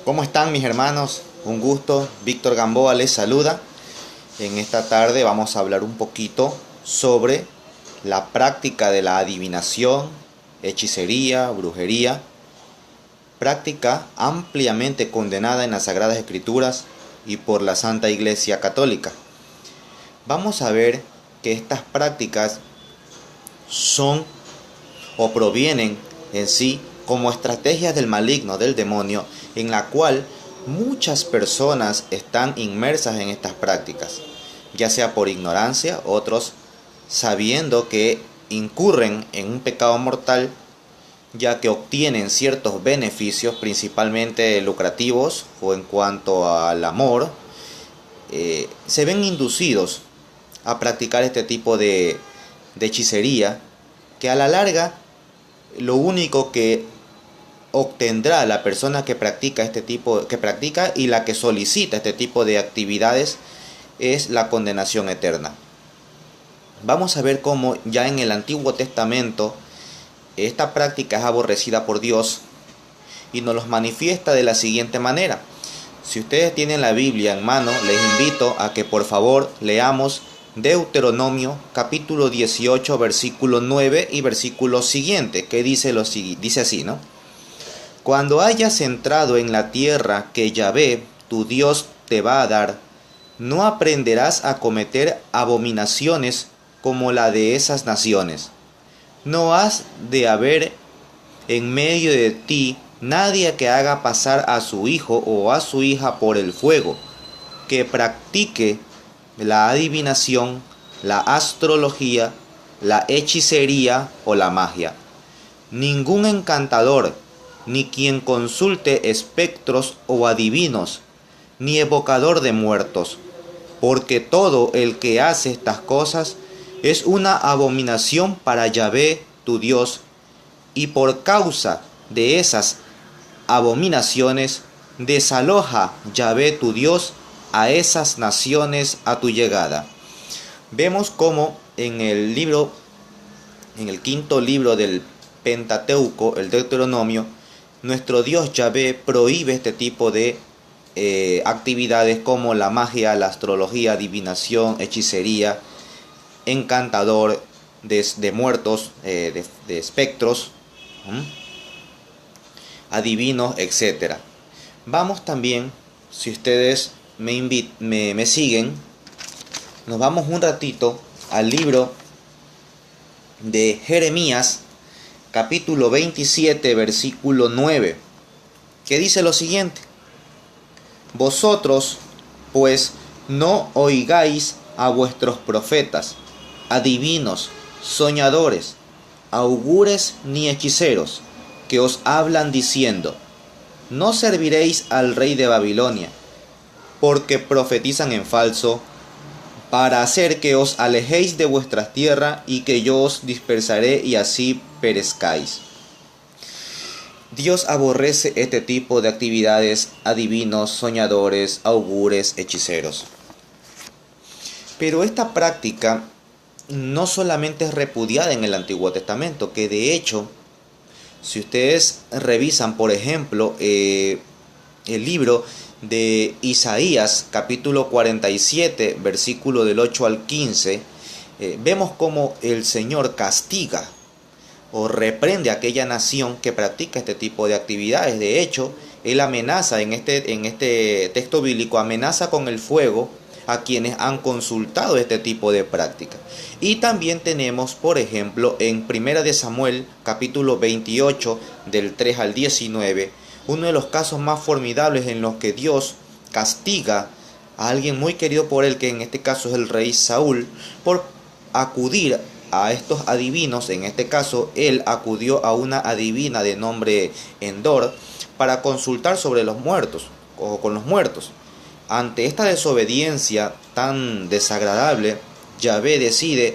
¿Cómo están mis hermanos? Un gusto, Víctor Gamboa les saluda. En esta tarde vamos a hablar un poquito sobre la práctica de la adivinación, hechicería, brujería, práctica ampliamente condenada en las Sagradas Escrituras y por la Santa Iglesia Católica. Vamos a ver que estas prácticas son o provienen en sí como estrategias del maligno, del demonio, en la cual muchas personas están inmersas en estas prácticas, ya sea por ignorancia, otros sabiendo que incurren en un pecado mortal, ya que obtienen ciertos beneficios, principalmente lucrativos o en cuanto al amor, se ven inducidos a practicar este tipo de hechicería, que a la larga lo único que obtendrá la persona que practica y la que solicita este tipo de actividades es la condenación eterna. Vamos a ver cómo ya en el Antiguo Testamento esta práctica es aborrecida por Dios y nos los manifiesta de la siguiente manera. Si ustedes tienen la Biblia en mano, les invito a que por favor leamos Deuteronomio capítulo 18 versículo 9 y versículo siguiente, que dice así, ¿no? Cuando hayas entrado en la tierra que Yahvé, tu Dios, te va a dar, no aprenderás a cometer abominaciones como la de esas naciones. No has de haber en medio de ti nadie que haga pasar a su hijo o a su hija por el fuego, que practique la adivinación, la astrología, la hechicería o la magia. Ningún encantador, ni quien consulte espectros o adivinos, ni evocador de muertos, porque todo el que hace estas cosas es una abominación para Yahvé tu Dios, y por causa de esas abominaciones desaloja Yahvé tu Dios a esas naciones a tu llegada. Vemos cómo en el quinto libro del Pentateuco, el Deuteronomio, nuestro Dios Yahvé prohíbe este tipo de actividades como la magia, la astrología, adivinación, hechicería, encantador de muertos, de espectros, adivinos, etc. Vamos también, si ustedes me siguen, nos vamos un ratito al libro de Jeremías, capítulo 27, versículo 9, que dice lo siguiente: Vosotros, pues, no oigáis a vuestros profetas, adivinos, soñadores, augures ni hechiceros, que os hablan diciendo: no serviréis al rey de Babilonia, porque profetizan en falso, para hacer que os alejéis de vuestra tierra y que yo os dispersaré y así perezcáis. Dios aborrece este tipo de actividades, adivinos, soñadores, augures, hechiceros. Pero esta práctica no solamente es repudiada en el Antiguo Testamento, que de hecho, si ustedes revisan, por ejemplo, el libro de Isaías, capítulo 47, versículo del 8 al 15, vemos cómo el Señor castiga o reprende a aquella nación que practica este tipo de actividades. De hecho, Él amenaza en este texto bíblico, amenaza con el fuego a quienes han consultado este tipo de práctica. Y también tenemos, por ejemplo, en 1 de Samuel, capítulo 28, del 3 al 19, uno de los casos más formidables en los que Dios castiga a alguien muy querido por él, que en este caso es el rey Saúl, por acudir a estos adivinos. En este caso, él acudió a una adivina de nombre Endor para consultar sobre los muertos o con los muertos. Ante esta desobediencia tan desagradable, Yahvé decide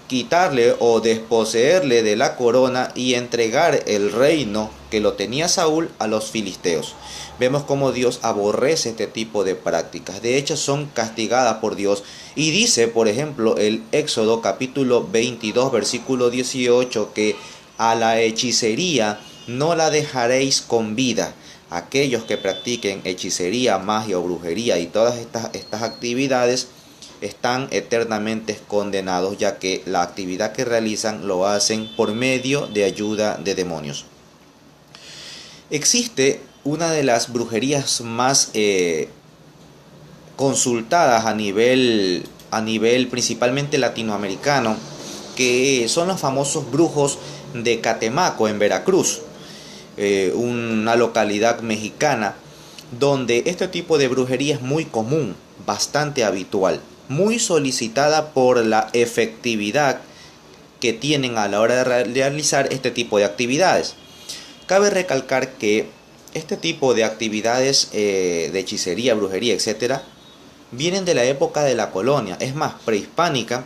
quitarle o desposeerle de la corona y entregar el reino que lo tenía Saúl a los filisteos. Vemos cómo Dios aborrece este tipo de prácticas. De hecho, son castigadas por Dios. Y dice, por ejemplo, el Éxodo capítulo 22, versículo 18, que a la hechicería no la dejaréis con vida, aquellos que practiquen hechicería, magia o brujería y todas estas actividades están eternamente condenados, ya que la actividad que realizan lo hacen por medio de ayuda de demonios. Existe una de las brujerías más consultadas a nivel principalmente latinoamericano, que son los famosos brujos de Catemaco en Veracruz, una localidad mexicana donde este tipo de brujería es muy común, bastante habitual, muy solicitada por la efectividad que tienen a la hora de realizar este tipo de actividades. Cabe recalcar que este tipo de actividades de hechicería, brujería, etc., vienen de la época de la colonia, es más, prehispánica,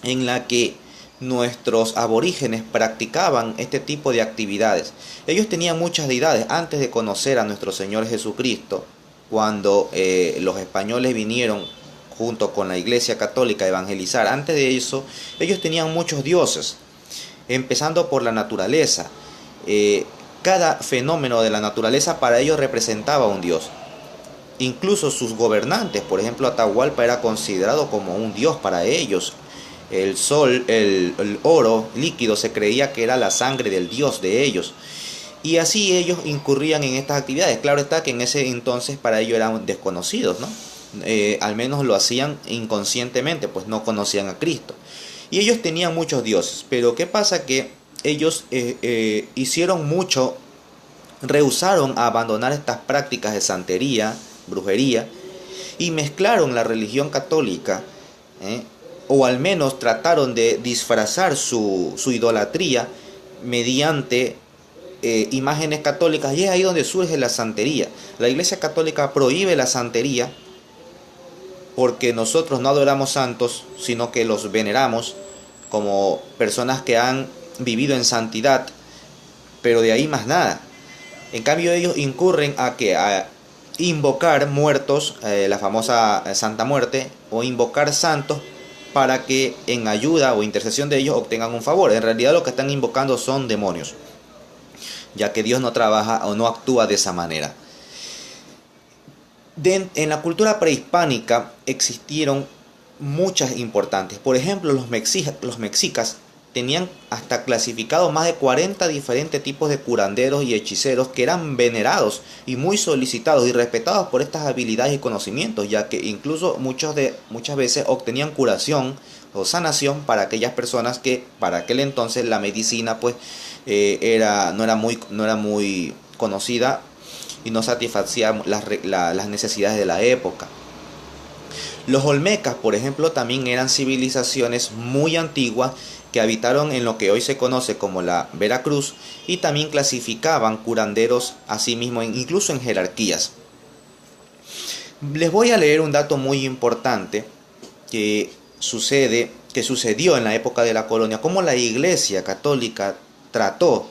en la que nuestros aborígenes practicaban este tipo de actividades. Ellos tenían muchas deidades antes de conocer a nuestro Señor Jesucristo. Cuando los españoles vinieron junto con la Iglesia Católica a evangelizar, antes de eso ellos tenían muchos dioses, empezando por la naturaleza. Cada fenómeno de la naturaleza para ellos representaba un dios. Incluso sus gobernantes, por ejemplo, Atahualpa era considerado como un dios para ellos. El sol, el oro líquido se creía que era la sangre del dios de ellos. Y así ellos incurrían en estas actividades. Claro está que en ese entonces para ellos eran desconocidos, ¿no? Al menos lo hacían inconscientemente, pues no conocían a Cristo. Y ellos tenían muchos dioses. Pero ¿qué pasa? Que ellos hicieron mucho, rehusaron a abandonar estas prácticas de santería, brujería, y mezclaron la religión católica, o al menos trataron de disfrazar su idolatría mediante imágenes católicas, y es ahí donde surge la santería. La Iglesia Católica prohíbe la santería porque nosotros no adoramos santos, sino que los veneramos como personas que han vivido en santidad, pero de ahí más nada. En cambio ellos incurren a invocar muertos, la famosa Santa Muerte, o invocar santos para que en ayuda o intercesión de ellos obtengan un favor. En realidad lo que están invocando son demonios, ya que Dios no trabaja o no actúa de esa manera. En la cultura prehispánica existieron muchas importantes. Por ejemplo, los mexicas tenían hasta clasificados más de 40 diferentes tipos de curanderos y hechiceros que eran venerados y muy solicitados y respetados por estas habilidades y conocimientos, ya que incluso muchas veces obtenían curación o sanación para aquellas personas que para aquel entonces la medicina pues no era muy conocida y no satisfacía las necesidades de la época. Los olmecas, por ejemplo, también eran civilizaciones muy antiguas que habitaron en lo que hoy se conoce como la Veracruz, y también clasificaban curanderos asimismo incluso en jerarquías. Les voy a leer un dato muy importante que sucedió en la época de la colonia, cómo la Iglesia Católica trató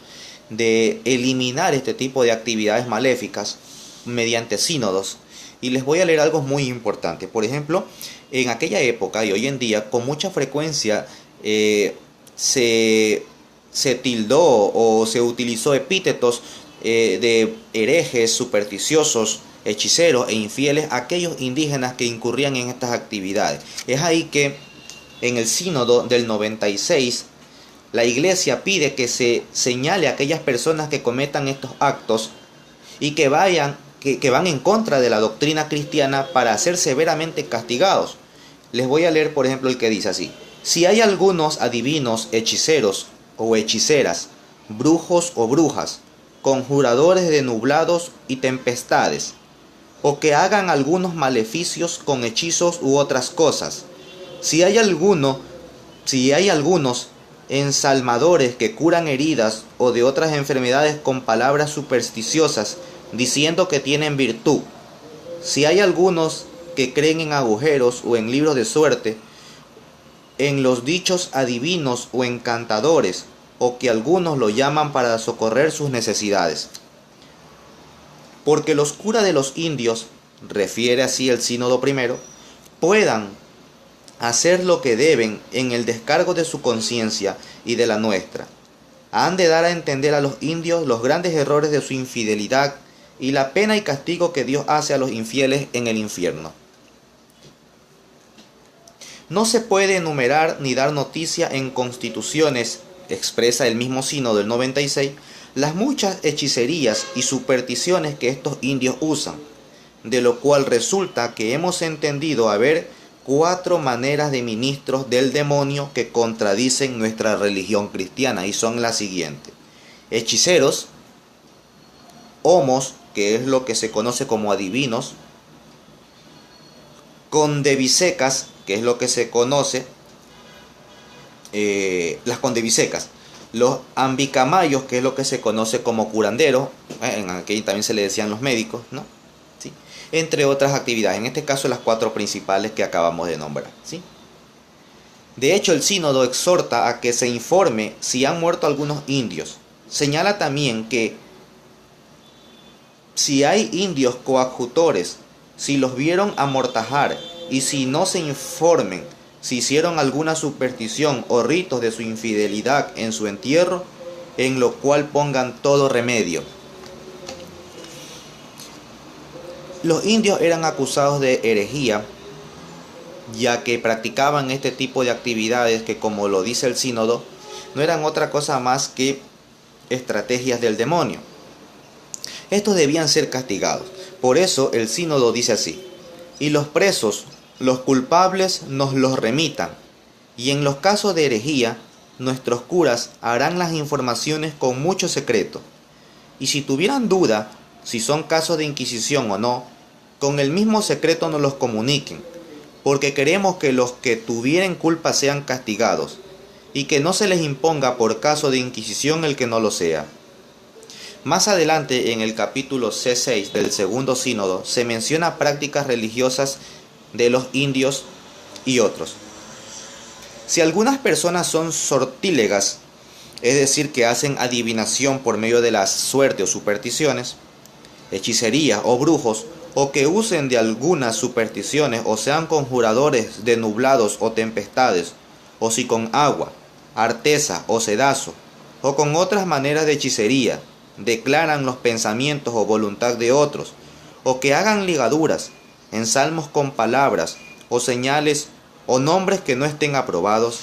de eliminar este tipo de actividades maléficas mediante sínodos. Y les voy a leer algo muy importante. Por ejemplo, en aquella época y hoy en día con mucha frecuencia se tildó o se utilizó epítetos de herejes, supersticiosos, hechiceros e infieles a aquellos indígenas que incurrían en estas actividades. Es ahí que en el sínodo del 96 la Iglesia pide que se señale a aquellas personas que cometan estos actos y que van en contra de la doctrina cristiana para ser severamente castigados. Les voy a leer, por ejemplo, el que dice así: si hay algunos adivinos, hechiceros o hechiceras, brujos o brujas, conjuradores de nublados y tempestades, o que hagan algunos maleficios con hechizos u otras cosas, si hay algunos ensalmadores que curan heridas o de otras enfermedades con palabras supersticiosas, diciendo que tienen virtud, si hay algunos que creen en agujeros o en libros de suerte, en los dichos adivinos o encantadores, o que algunos lo llaman para socorrer sus necesidades. Porque los curas de los indios, refiere así el sínodo primero, puedan hacer lo que deben en el descargo de su conciencia y de la nuestra. Han de dar a entender a los indios los grandes errores de su infidelidad y la pena y castigo que Dios hace a los infieles en el infierno. No se puede enumerar ni dar noticia en constituciones, expresa el mismo sínodo del 96, las muchas hechicerías y supersticiones que estos indios usan, de lo cual resulta que hemos entendido haber 4 maneras de ministros del demonio que contradicen nuestra religión cristiana, y son las siguientes: hechiceros, homos, que es lo que se conoce como adivinos, condevisecas, que es lo que se conoce, las condevisecas, los ambicamayos, que es lo que se conoce como curanderos, en aquel también se le decían los médicos, ¿no? ¿Sí? Entre otras actividades, en este caso las 4 principales que acabamos de nombrar, ¿sí? De hecho, el sínodo exhorta a que se informe si han muerto algunos indios. Señala también que si hay indios coadjutores, si los vieron amortajar y si no se informen si hicieron alguna superstición o ritos de su infidelidad en su entierro, en lo cual pongan todo remedio. Los indios eran acusados de herejía, ya que practicaban este tipo de actividades que, como lo dice el sínodo, no eran otra cosa más que estrategias del demonio. Estos debían ser castigados. Por eso el sínodo dice así: y los presos, los culpables, nos los remitan, y en los casos de herejía, nuestros curas harán las informaciones con mucho secreto. Y si tuvieran duda si son casos de inquisición o no, con el mismo secreto nos los comuniquen, porque queremos que los que tuvieren culpa sean castigados, y que no se les imponga por caso de inquisición el que no lo sea. Más adelante, en el capítulo C6 del segundo sínodo, se menciona prácticas religiosas de los indios y otros. Si algunas personas son sortílegas, es decir, que hacen adivinación por medio de la suerte o supersticiones, hechicería o brujos, o que usen de algunas supersticiones, o sean conjuradores de nublados o tempestades, o si con agua, arteza o sedazo, o con otras maneras de hechicería, declaran los pensamientos o voluntad de otros, o que hagan ligaduras, ensalmos con palabras, o señales, o nombres que no estén aprobados,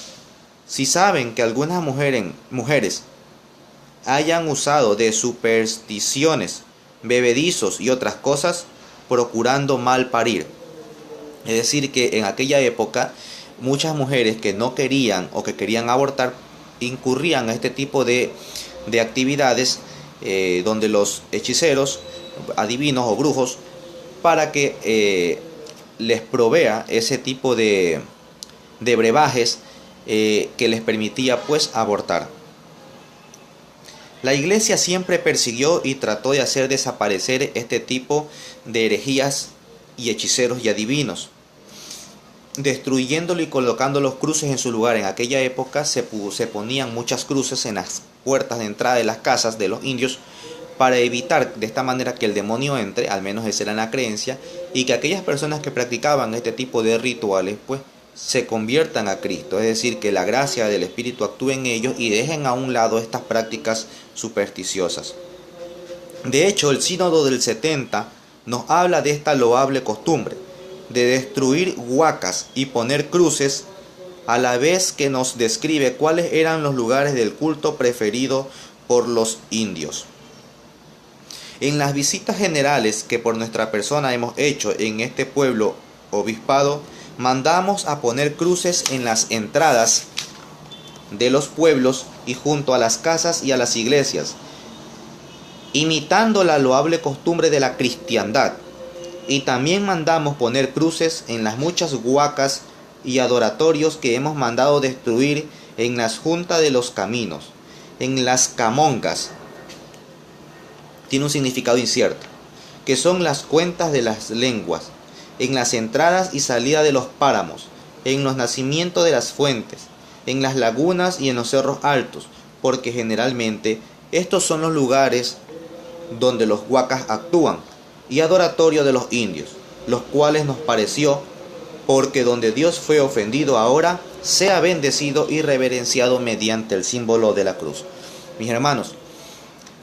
si saben que algunas mujeres hayan usado de supersticiones, bebedizos y otras cosas, procurando mal parir. Es decir, que en aquella época muchas mujeres que no querían o que querían abortar incurrían a este tipo de actividades donde los hechiceros, adivinos o brujos, para que les provea ese tipo de brebajes que les permitía pues abortar. La iglesia siempre persiguió y trató de hacer desaparecer este tipo de herejías y hechiceros y adivinos, destruyéndolo y colocando los cruces en su lugar. En aquella época se ponían muchas cruces en las puertas de entrada de las casas de los indios para evitar de esta manera que el demonio entre, al menos esa era la creencia, y que aquellas personas que practicaban este tipo de rituales pues se conviertan a Cristo, es decir, que la gracia del Espíritu actúe en ellos y dejen a un lado estas prácticas supersticiosas. De hecho, el sínodo del 70 nos habla de esta loable costumbre de destruir huacas y poner cruces, a la vez que nos describe cuáles eran los lugares del culto preferido por los indios. En las visitas generales que por nuestra persona hemos hecho en este pueblo obispado, mandamos a poner cruces en las entradas de los pueblos y junto a las casas y a las iglesias, imitando la loable costumbre de la cristiandad. Y también mandamos poner cruces en las muchas huacas y adoratorios que hemos mandado destruir en las juntas de los caminos, en las camongas. Tiene un significado incierto, que son las cuentas de las lenguas, en las entradas y salidas de los páramos, en los nacimientos de las fuentes, en las lagunas y en los cerros altos, porque generalmente estos son los lugares donde los huacas actúan, y adoratorio de los indios, los cuales nos pareció, porque donde Dios fue ofendido ahora, sea bendecido y reverenciado mediante el símbolo de la cruz. Mis hermanos,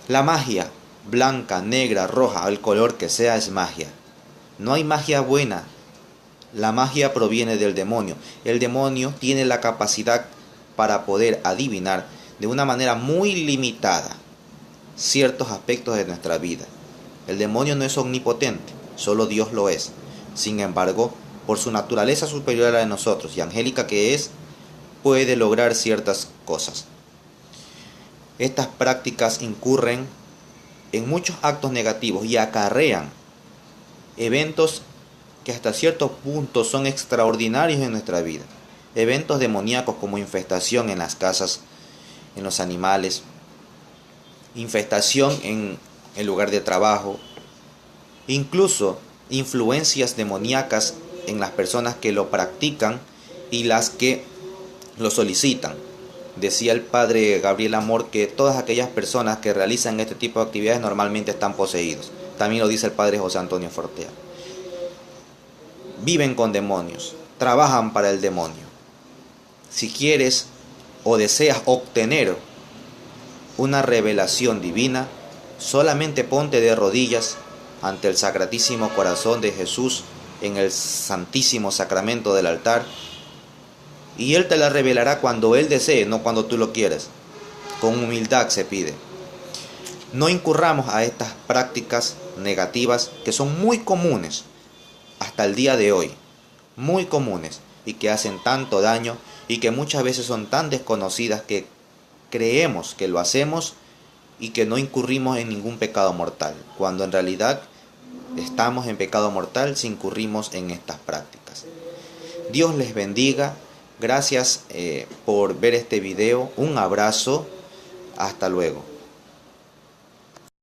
la magia, blanca, negra, roja, el color que sea, es magia. No hay magia buena. La magia proviene del demonio. El demonio tiene la capacidad para poder adivinar de una manera muy limitada ciertos aspectos de nuestra vida. El demonio no es omnipotente, solo Dios lo es. Sin embargo, por su naturaleza superior a la de nosotros y angélica que es, puede lograr ciertas cosas. Estas prácticas incurren en muchos actos negativos y acarrean eventos que hasta cierto punto son extraordinarios en nuestra vida. Eventos demoníacos como infestación en las casas, en los animales, infestación en el lugar de trabajo, incluso influencias demoníacas en las personas que lo practican y las que lo solicitan. Decía el padre Gabriel Amor que todas aquellas personas que realizan este tipo de actividades normalmente están poseídos. También lo dice el padre José Antonio Fortea. Viven con demonios, trabajan para el demonio. Si quieres o deseas obtener una revelación divina, solamente ponte de rodillas ante el Sacratísimo Corazón de Jesús en el Santísimo Sacramento del altar, y Él te la revelará cuando Él desee, no cuando tú lo quieras. Con humildad se pide. No incurramos a estas prácticas negativas que son muy comunes hasta el día de hoy, muy comunes, y que hacen tanto daño y que muchas veces son tan desconocidas que creemos que lo hacemos y que no incurrimos en ningún pecado mortal, cuando en realidad estamos en pecado mortal si incurrimos en estas prácticas. Dios les bendiga. Gracias por ver este video. Un abrazo. Hasta luego.